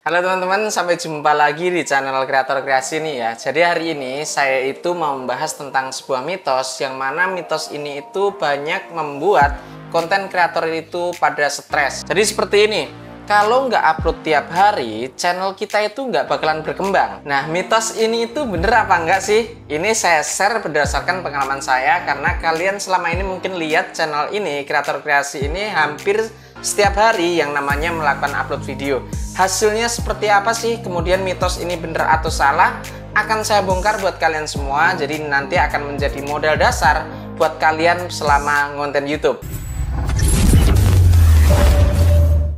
Halo teman-teman, sampai jumpa lagi di channel Kreator Kreasi nih ya. Jadi hari ini saya itu mau membahas tentang sebuah mitos, yang mana mitos ini itu banyak membuat konten kreator itu pada stres. Jadi seperti ini, kalau nggak upload tiap hari, channel kita itu nggak bakalan berkembang. Nah, mitos ini itu bener apa enggak sih? Ini saya share berdasarkan pengalaman saya, karena kalian selama ini mungkin lihat channel ini, Kreator Kreasi ini hampir setiap hari yang namanya melakukan upload video. Hasilnya seperti apa sih? Kemudian mitos ini bener atau salah? Akan saya bongkar buat kalian semua. Jadi nanti akan menjadi modal dasar buat kalian selama ngonten YouTube.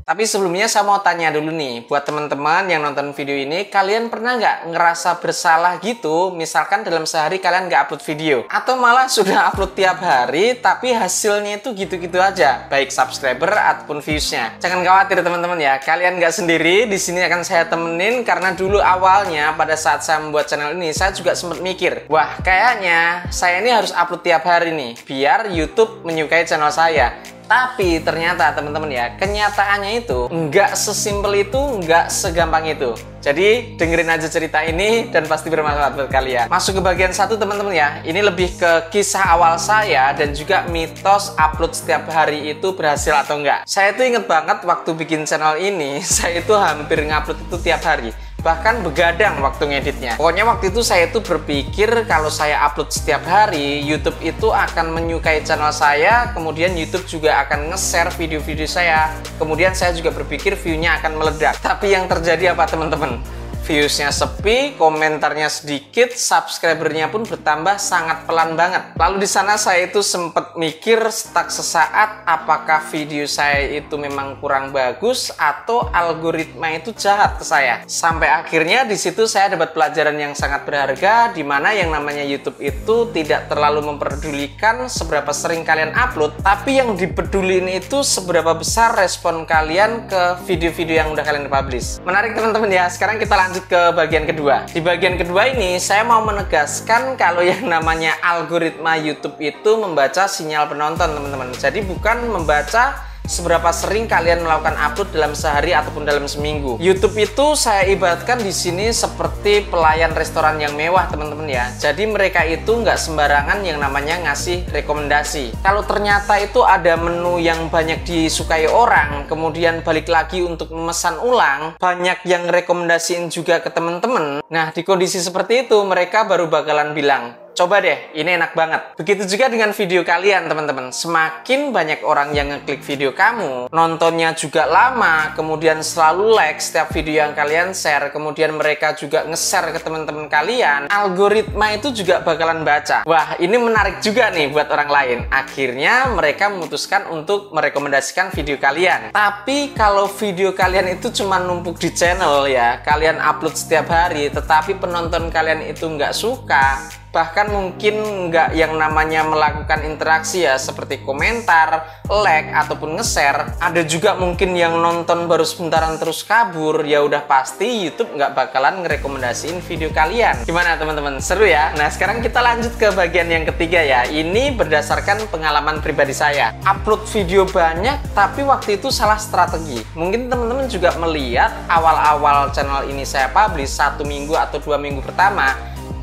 Tapi sebelumnya saya mau tanya dulu nih, buat teman-teman yang nonton video ini, kalian pernah nggak ngerasa bersalah gitu, misalkan dalam sehari kalian nggak upload video, atau malah sudah upload tiap hari, tapi hasilnya itu gitu-gitu aja, baik subscriber ataupun viewsnya. Jangan khawatir teman-teman ya, kalian nggak sendiri, di sini akan saya temenin, karena dulu awalnya pada saat saya membuat channel ini, saya juga sempat mikir, wah kayaknya saya ini harus upload tiap hari nih, biar YouTube menyukai channel saya. Tapi ternyata teman-teman ya, kenyataannya itu nggak sesimpel itu, nggak segampang itu. Jadi dengerin aja cerita ini dan pasti bermanfaat buat kalian. Masuk ke bagian satu teman-teman ya. Ini lebih ke kisah awal saya dan juga mitos upload setiap hari itu berhasil atau enggak. Saya tuh inget banget waktu bikin channel ini, saya itu hampir ngupload itu tiap hari. Bahkan begadang waktu ngeditnya. Pokoknya waktu itu saya tuh berpikir kalau saya upload setiap hari, YouTube itu akan menyukai channel saya, kemudian YouTube juga akan nge-share video-video saya. Kemudian saya juga berpikir view-nya akan meledak. Tapi yang terjadi apa teman-teman? Viewsnya sepi, komentarnya sedikit, subscribernya pun bertambah sangat pelan banget. Lalu di sana saya itu sempat mikir stuck sesaat, apakah video saya itu memang kurang bagus atau algoritma itu jahat ke saya. Sampai akhirnya di situ saya dapat pelajaran yang sangat berharga, di mana yang namanya YouTube itu tidak terlalu memperdulikan seberapa sering kalian upload, tapi yang dipedulin itu seberapa besar respon kalian ke video-video yang udah kalian publish. Menarik teman-teman ya. Sekarang kita lanjut ke bagian kedua. Di bagian kedua ini saya mau menegaskan kalau yang namanya algoritma YouTube itu membaca sinyal penonton teman-teman. Jadi bukan membaca seberapa sering kalian melakukan upload dalam sehari ataupun dalam seminggu. YouTube itu saya ibaratkan di sini seperti pelayan restoran yang mewah teman-teman ya. Jadi mereka itu nggak sembarangan yang namanya ngasih rekomendasi. Kalau ternyata itu ada menu yang banyak disukai orang, kemudian balik lagi untuk memesan ulang, banyak yang rekomendasiin juga ke teman-teman. Nah, di kondisi seperti itu mereka baru bakalan bilang, coba deh, ini enak banget. Begitu juga dengan video kalian, teman-teman. Semakin banyak orang yang ngeklik video kamu, nontonnya juga lama, kemudian selalu like setiap video yang kalian share, kemudian mereka juga nge-share ke teman-teman kalian, algoritma itu juga bakalan baca. Wah, ini menarik juga nih buat orang lain. Akhirnya mereka memutuskan untuk merekomendasikan video kalian. Tapi kalau video kalian itu cuma numpuk di channel ya, kalian upload setiap hari, tetapi penonton kalian itu nggak suka, bahkan mungkin nggak yang namanya melakukan interaksi ya, seperti komentar, like, ataupun nge-share. Ada juga mungkin yang nonton baru sebentaran terus kabur, ya udah pasti YouTube nggak bakalan ngerekomendasiin video kalian. Gimana teman-teman? Seru ya? Nah sekarang kita lanjut ke bagian yang ketiga ya. Ini berdasarkan pengalaman pribadi saya. Upload video banyak, tapi waktu itu salah strategi. Mungkin teman-teman juga melihat awal-awal channel ini saya publish 1 minggu atau 2 minggu pertama,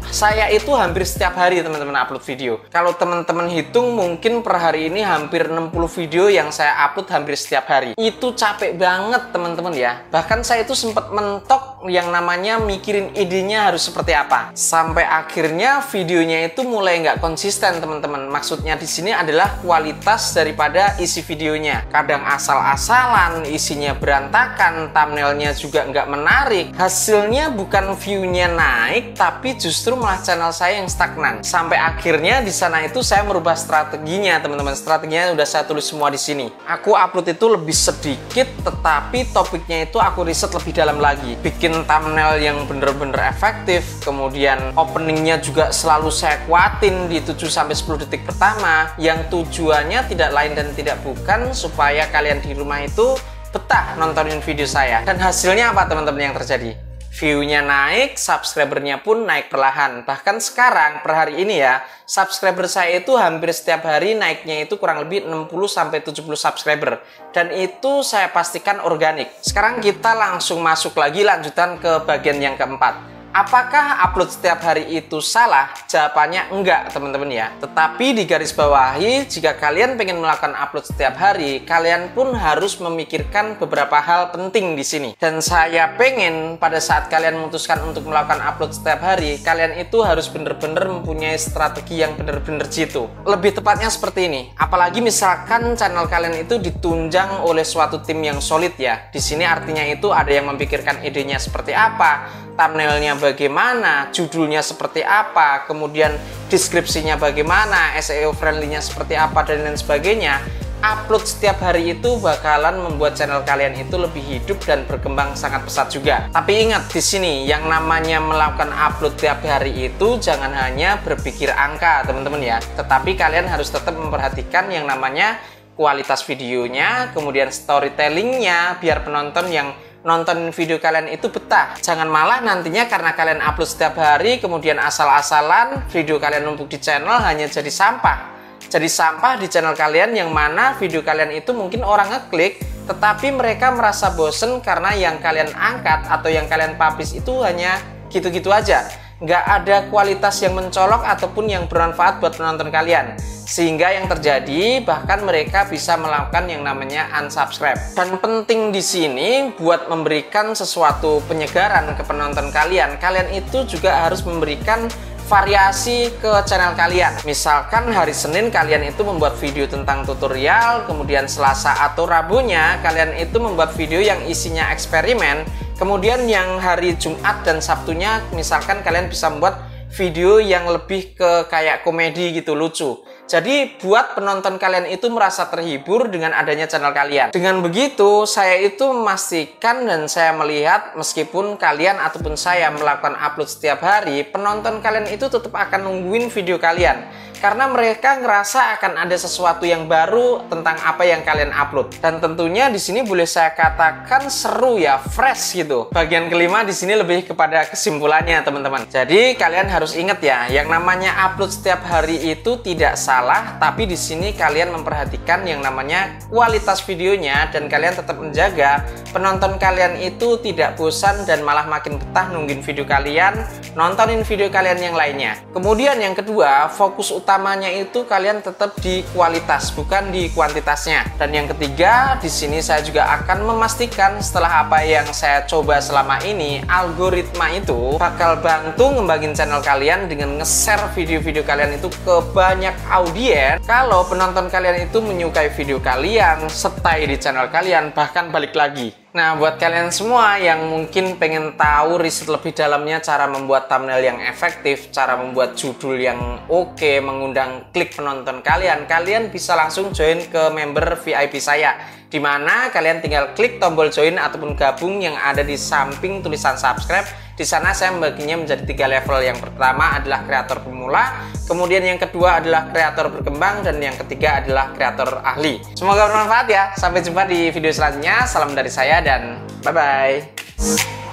saya itu hampir setiap hari teman-teman upload video. Kalau teman-teman hitung mungkin per hari ini hampir 60 video yang saya upload hampir setiap hari. Itu capek banget teman-teman ya. Bahkan saya itu sempat mentok yang namanya mikirin idenya harus seperti apa. Sampai akhirnya videonya itu mulai nggak konsisten teman-teman. Maksudnya di sini adalah kualitas daripada isi videonya. Kadang asal-asalan, isinya berantakan, thumbnailnya juga nggak menarik. Hasilnya bukan view-nya naik, tapi justru malah channel saya yang stagnan. Sampai akhirnya di sana itu saya merubah strateginya teman-teman. Strateginya udah saya tulis semua di sini. Aku upload itu lebih sedikit, tetapi topiknya itu aku riset lebih dalam lagi. Bikin thumbnail yang bener-bener efektif, kemudian openingnya juga selalu saya kuatin di 7-10 detik pertama, yang tujuannya tidak lain dan tidak bukan supaya kalian di rumah itu betah nontonin video saya. Dan hasilnya apa teman-teman yang terjadi? view-nya naik, subscribernya pun naik perlahan. Bahkan sekarang per hari ini ya, subscriber saya itu hampir setiap hari naiknya itu kurang lebih 60-70 subscriber. Dan itu saya pastikan organik. Sekarang kita langsung masuk lagi lanjutan ke bagian yang keempat. Apakah upload setiap hari itu salah? Jawabannya enggak, teman-teman ya. Tetapi di garis bawahi, jika kalian pengen melakukan upload setiap hari, kalian pun harus memikirkan beberapa hal penting di sini. Dan saya pengen pada saat kalian memutuskan untuk melakukan upload setiap hari, kalian itu harus bener-bener mempunyai strategi yang bener-bener jitu. Lebih tepatnya seperti ini. Apalagi misalkan channel kalian itu ditunjang oleh suatu tim yang solid ya. Di sini artinya itu ada yang memikirkan idenya seperti apa, thumbnailnya bagaimana, judulnya seperti apa, kemudian deskripsinya bagaimana, SEO friendly-nya seperti apa, dan lain sebagainya. Upload setiap hari itu bakalan membuat channel kalian itu lebih hidup dan berkembang sangat pesat juga. Tapi ingat di sini, yang namanya melakukan upload tiap hari itu jangan hanya berpikir angka, teman-teman ya. Tetapi kalian harus tetap memperhatikan yang namanya kualitas videonya, kemudian storytellingnya, biar penonton yang nonton video kalian itu betah. Jangan malah nantinya karena kalian upload setiap hari kemudian asal-asalan video kalian numpuk di channel hanya jadi sampah. Jadi sampah di channel kalian yang mana video kalian itu mungkin orang ngeklik tetapi mereka merasa bosen karena yang kalian angkat atau yang kalian publish itu hanya gitu-gitu aja. Nggak ada kualitas yang mencolok ataupun yang bermanfaat buat penonton kalian. Sehingga yang terjadi bahkan mereka bisa melakukan yang namanya unsubscribe. Dan penting di sini buat memberikan sesuatu penyegaran ke penonton kalian, kalian itu juga harus memberikan variasi ke channel kalian. Misalkan hari Senin kalian itu membuat video tentang tutorial, kemudian Selasa atau Rabunya kalian itu membuat video yang isinya eksperimen, kemudian yang hari Jumat dan Sabtunya misalkan kalian bisa membuat video yang lebih ke kayak komedi gitu, lucu. Jadi buat penonton kalian itu merasa terhibur dengan adanya channel kalian. Dengan begitu saya itu memastikan dan saya melihat meskipun kalian ataupun saya melakukan upload setiap hari, penonton kalian itu tetap akan nungguin video kalian. Karena mereka ngerasa akan ada sesuatu yang baru tentang apa yang kalian upload. Dan tentunya di sini boleh saya katakan seru ya, fresh gitu. Bagian kelima di sini lebih kepada kesimpulannya, teman-teman. Jadi kalian harus ingat ya, yang namanya upload setiap hari itu tidak salah, tapi di sini kalian memperhatikan yang namanya kualitas videonya dan kalian tetap menjaga penonton kalian itu tidak bosan dan malah makin betah nungguin video kalian, nontonin video kalian yang lainnya. Kemudian yang kedua, fokus utamanya itu kalian tetap di kualitas, bukan di kuantitasnya. Dan yang ketiga, di sini saya juga akan memastikan setelah apa yang saya coba selama ini, algoritma itu bakal bantu ngembangin channel kalian dengan nge-share video-video kalian itu ke banyak audiens. Kalau penonton kalian itu menyukai video kalian, stay di channel kalian, bahkan balik lagi. Nah, buat kalian semua yang mungkin pengen tahu riset lebih dalamnya cara membuat thumbnail yang efektif, cara membuat judul yang oke, mengundang klik penonton kalian, kalian bisa langsung join ke member VIP saya. Dimana kalian tinggal klik tombol join ataupun gabung yang ada di samping tulisan subscribe. Di sana saya membaginya menjadi 3 level. Yang pertama adalah kreator pemula, kemudian yang kedua adalah kreator berkembang, dan yang ketiga adalah kreator ahli. Semoga bermanfaat ya. Sampai jumpa di video selanjutnya. Salam dari saya dan bye-bye.